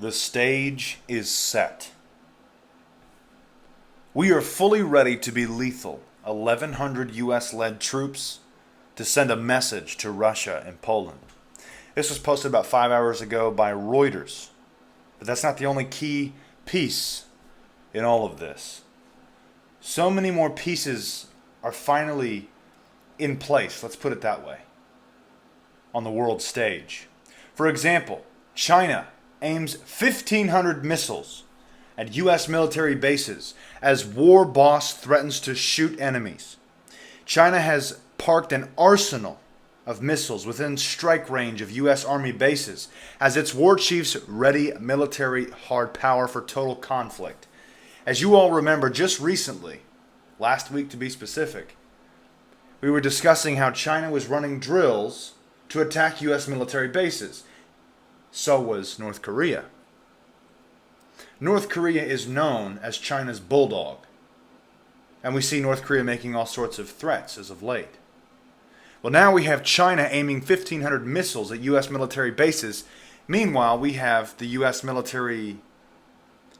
The stage is set. We are fully ready to be lethal, 1,100 U.S.-led troops to send a message to Russia and Poland. This was posted about 5 hours ago by Reuters. But that's not the only key piece in all of this. So many more pieces are finally in place, let's put it that way, on the world stage. For example, China aims 1,500 missiles at U.S. military bases as war boss threatens to shoot enemies. China has parked an arsenal of missiles within strike range of U.S. Army bases as its war chiefs ready military hard power for total conflict. As you all remember, just recently, last week to be specific, we were discussing how China was running drills to attack U.S. military bases. So was North Korea. North Korea is known as China's bulldog, and we see North Korea making all sorts of threats as of late. Well, now we have China aiming 1,500 missiles at U.S. military bases. Meanwhile, we have the U.S. military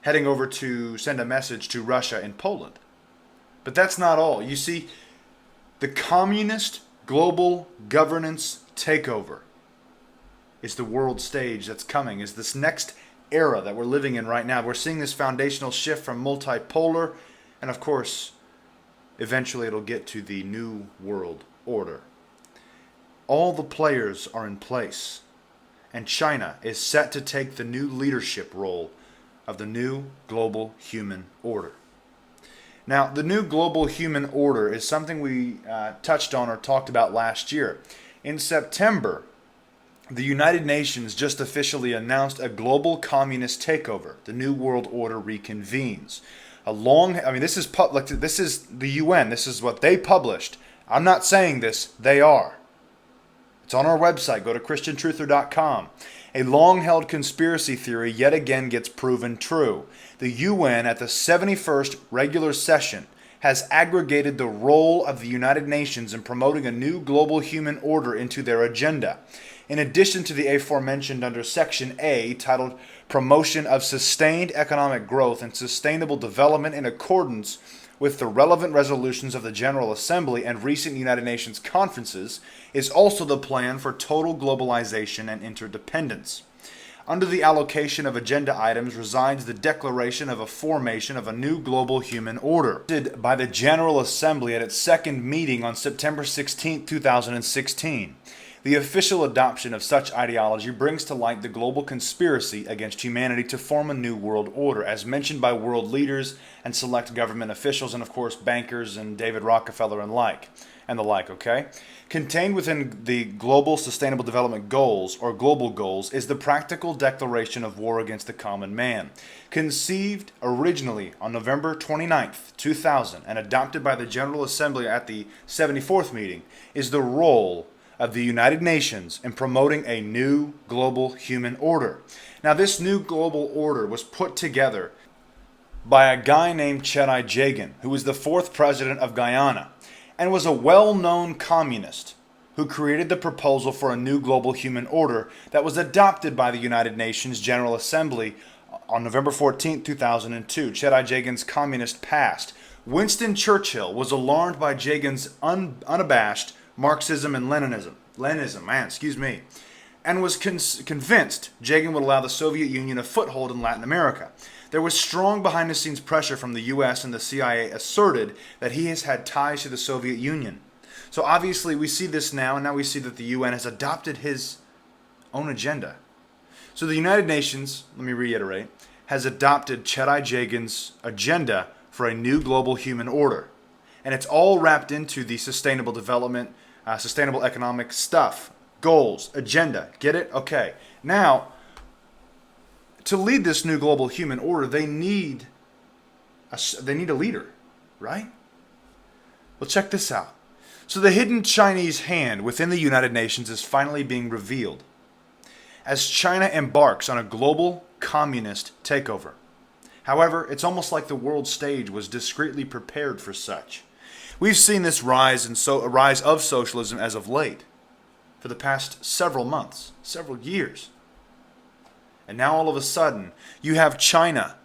heading over to send a message to Russia and Poland. But that's not all. You see, the communist global governance takeover is the world stage that's coming, is this next era that we're living in right now. We're seeing this foundational shift from multipolar, and of course, eventually it'll get to the new world order. All the players are in place, and China is set to take the new leadership role of the new global human order. Now, the new global human order is something we touched on or talked about last year. In September, the United Nations just officially announced a global communist takeover. The New World Order reconvenes. This is the UN. This is what they published. I'm not saying this. They are. It's on our website. Go to christiantruther.com. A long-held conspiracy theory yet again gets proven true. The UN at the 71st regular session has aggregated the role of the United Nations in promoting a new global human order into their agenda. In addition to the aforementioned under Section A, titled Promotion of Sustained Economic Growth and Sustainable Development in accordance with the relevant resolutions of the General Assembly and recent United Nations conferences, is also the plan for total globalization and interdependence. Under the allocation of agenda items resides the declaration of a formation of a new global human order, by the General Assembly at its second meeting on September 16, 2016. The official adoption of such ideology brings to light the global conspiracy against humanity to form a new world order, as mentioned by world leaders and select government officials, and of course bankers and David Rockefeller and the like, okay? Contained within the Global Sustainable Development Goals, or global goals, is the practical declaration of war against the common man. Conceived originally on November 29, 2000, and adopted by the General Assembly at the 74th meeting, is the role of the United Nations in promoting a new global human order. Now, this new global order was put together by a guy named Chetai Jagan, who was the fourth president of Guyana, and was a well-known communist who created the proposal for a new global human order that was adopted by the United Nations General Assembly on November 14, 2002. Chetai Jagan's communist past. Winston Churchill was alarmed by Jagan's unabashed Marxism and Leninism, and was convinced Jagan would allow the Soviet Union a foothold in Latin America. There was strong behind-the-scenes pressure from the U.S. and the CIA asserted that he has had ties to the Soviet Union. So obviously we see this now, and now we see that the UN has adopted his own agenda. So the United Nations, let me reiterate, has adopted Chetai Jagan's agenda for a new global human order. And it's all wrapped into the sustainable development, sustainable economic stuff, goals, agenda. Get it? Okay. Now, to lead this new global human order, they need a leader, right? Well, check this out. So the hidden Chinese hand within the United Nations is finally being revealed as China embarks on a global communist takeover. However, it's almost like the world stage was discreetly prepared for such. We've seen this rise of socialism as of late, for the past several months, several years. And now all of a sudden, you have China,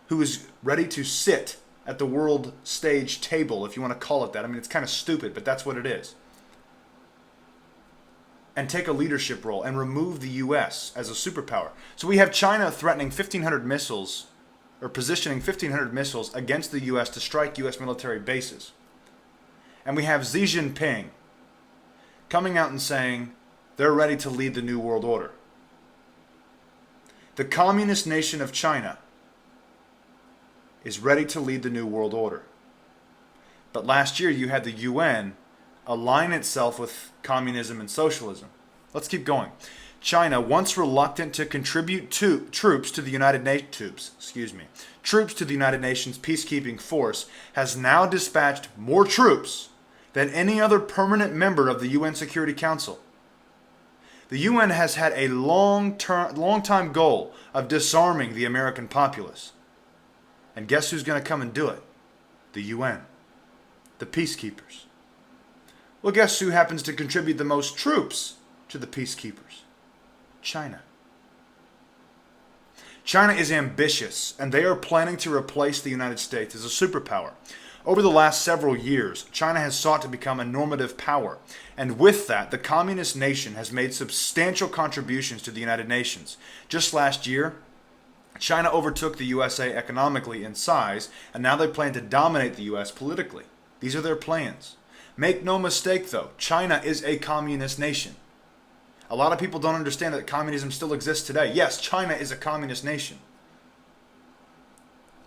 who is ready to sit at the world stage table, if you want to call it that. I mean, it's kind of stupid, but that's what it is. And take a leadership role and remove the U.S. as a superpower. So we have China threatening 1,500 missiles, or positioning 1,500 missiles against the U.S. to strike U.S. military bases. And we have Xi Jinping coming out and saying they're ready to lead the New World Order. The communist nation of China is ready to lead the New World Order. But last year you had the UN align itself with communism and socialism. Let's keep going. China, once reluctant to contribute troops to the United Nations peacekeeping force, has now dispatched more troops than any other permanent member of the UN Security Council. The UN has had a long time goal of disarming the American populace. And guess who's going to come and do it? The UN. The peacekeepers. Well, guess who happens to contribute the most troops to the peacekeepers? China. China is ambitious, and they are planning to replace the United States as a superpower. Over the last several years, China has sought to become a normative power, and with that, the communist nation has made substantial contributions to the United Nations. Just last year, China overtook the USA economically in size, and now they plan to dominate the US politically. These are their plans. Make no mistake though, China is a communist nation. A lot of people don't understand that communism still exists today. Yes, China is a communist nation.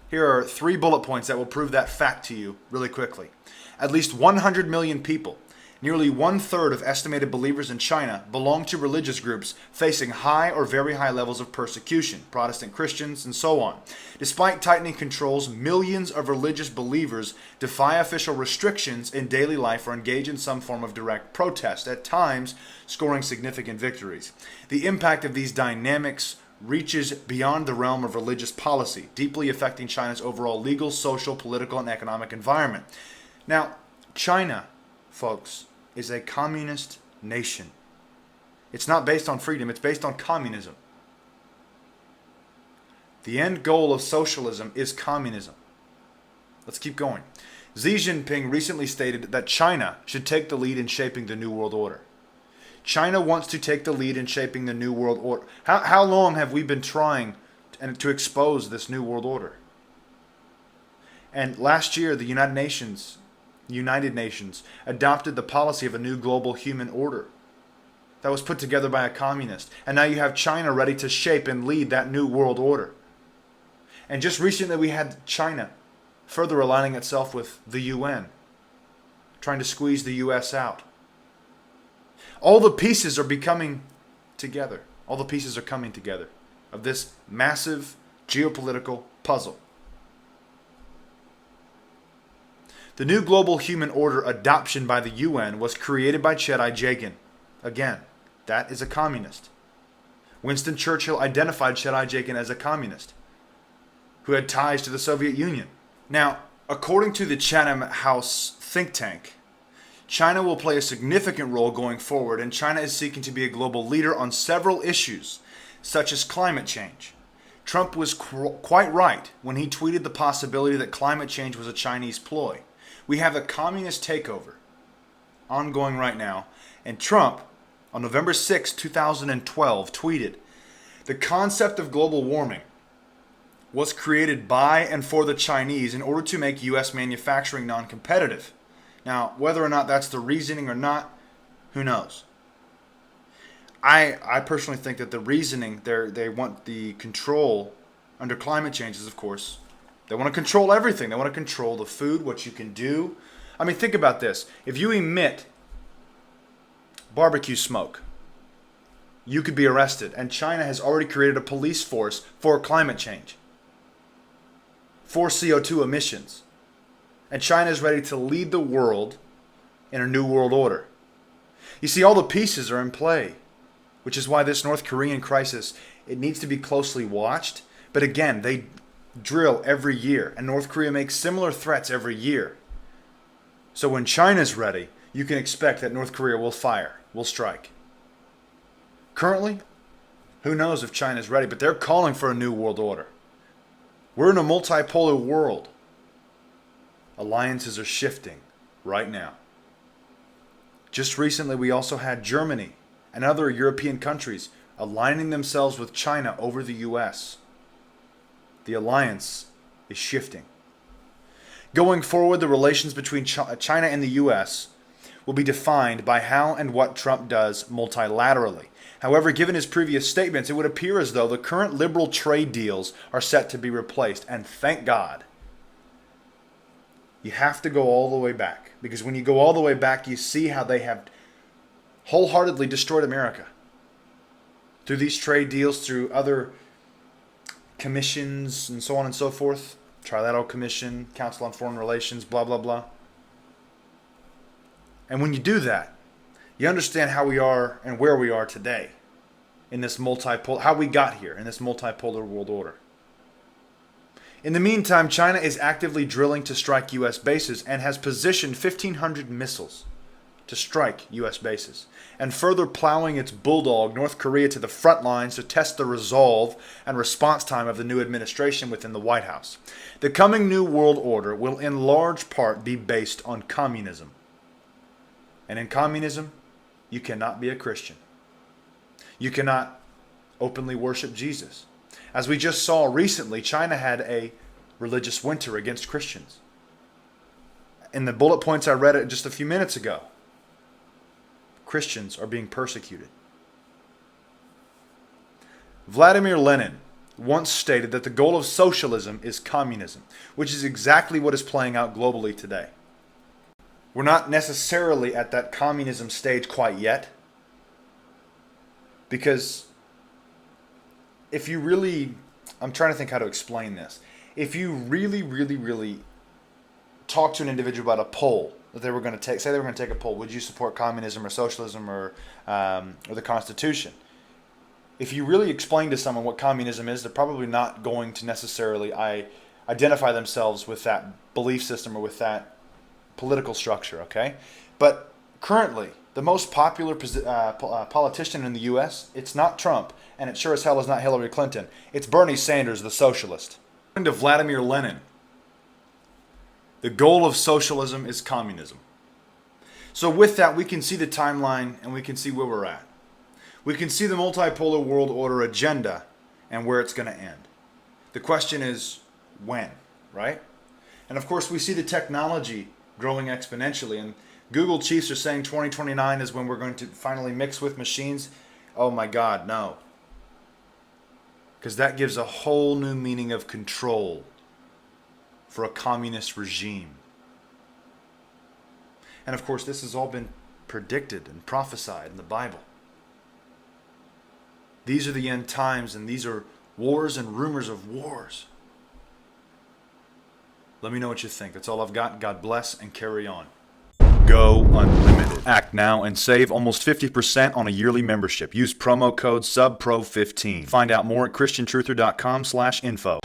Here are 3 bullet points that will prove that fact to you really quickly. At least 100 million people, nearly 1/3 of estimated believers in China, belong to religious groups facing high or very high levels of persecution, Protestant Christians, and so on. Despite tightening controls, millions of religious believers defy official restrictions in daily life or engage in some form of direct protest, at times scoring significant victories. The impact of these dynamics reaches beyond the realm of religious policy, deeply affecting China's overall legal, social, political, and economic environment. Now, China, folks, is a communist nation. It's not based on freedom, it's based on communism. The end goal of socialism is communism. Let's keep going. Xi Jinping recently stated that China should take the lead in shaping the New World Order. China wants to take the lead in shaping the New World Order. How long have we been trying to expose this New World Order? And last year, the United Nations adopted the policy of a new global human order that was put together by a communist. And now you have China ready to shape and lead that new world order. And just recently we had China further aligning itself with the UN, trying to squeeze the US out. All the pieces are becoming together. All the pieces are coming together of this massive geopolitical puzzle. The new global human order adoption by the UN was created by Chiang. Again, that is a communist. Winston Churchill identified Chiang as a communist who had ties to the Soviet Union. Now, according to the Chatham House think tank, China will play a significant role going forward, and China is seeking to be a global leader on several issues, such as climate change. Trump was quite right when he tweeted the possibility that climate change was a Chinese ploy. We have a communist takeover ongoing right now, and Trump, on November 6, 2012, tweeted, "The concept of global warming was created by and for the Chinese in order to make U.S. manufacturing non-competitive." Now, whether or not that's the reasoning or not, who knows? I personally think that the reasoning they want the control under climate change is, of course, they want to control everything. They want to control the food, what you can do. I mean, think about this. If you emit barbecue smoke, you could be arrested. And China has already created a police force for climate change, for CO2 emissions. And China is ready to lead the world in a new world order. You see, all the pieces are in play, which is why this North Korean crisis, it needs to be closely watched. But again, they drill every year, and North Korea makes similar threats every year. So when China's ready, you can expect that North Korea will fire, will strike. Currently, Who knows if China's ready, but they're calling for a new world order. We're in a multipolar world. Alliances are shifting right now. Just recently, we also had Germany and other European countries aligning themselves with China over the U.S. The alliance is shifting. Going forward, the relations between China and the U.S. will be defined by how and what Trump does multilaterally. However, given his previous statements, it would appear as though the current liberal trade deals are set to be replaced. And thank God. You have to go all the way back. Because when you go all the way back, you see how they have wholeheartedly destroyed America. Through these trade deals, through other commissions, and so on and so forth. Trilateral Commission, Council on Foreign Relations, blah, blah, blah. And when you do that, you understand how we are and where we are today in this how we got here in this multipolar world order. In the meantime, China is actively drilling to strike U.S. bases and has positioned 1,500 missiles to strike U.S. bases, and further plowing its bulldog, North Korea, to the front lines to test the resolve and response time of the new administration within the White House. The coming new world order will in large part be based on communism. And in communism, you cannot be a Christian. You cannot openly worship Jesus. As we just saw recently, China had a religious winter against Christians. In the bullet points I read just a few minutes ago, Christians are being persecuted. Vladimir Lenin once stated that the goal of socialism is communism, which is exactly what is playing out globally today. We're not necessarily at that communism stage quite yet. Because if you really, I'm trying to think how to explain this. If you really talk to an individual about a poll that they were going to take, say they were going to take a poll, would you support communism or socialism or the Constitution? If you really explain to someone what communism is, they're probably not going to necessarily identify themselves with that belief system or with that political structure, okay? But currently, the most popular politician in the U.S., it's not Trump, and it sure as hell is not Hillary Clinton. It's Bernie Sanders, the socialist. According to Vladimir Lenin, the goal of socialism is communism. So with that, we can see the timeline and we can see where we're at. We can see the multipolar world order agenda and where it's going to end. The question is when, right? And of course, we see the technology growing exponentially, and Google chiefs are saying 2029 is when we're going to finally mix with machines. Oh my God, no. Because that gives a whole new meaning of control for a communist regime. And of course, this has all been predicted and prophesied in the Bible. These are the end times, and these are wars and rumors of wars. Let me know what you think. That's all I've got. God bless and carry on. Go Unlimited. Act now and save almost 50% on a yearly membership. Use promo code SUBPRO15. Find out more at christiantruther.com/info.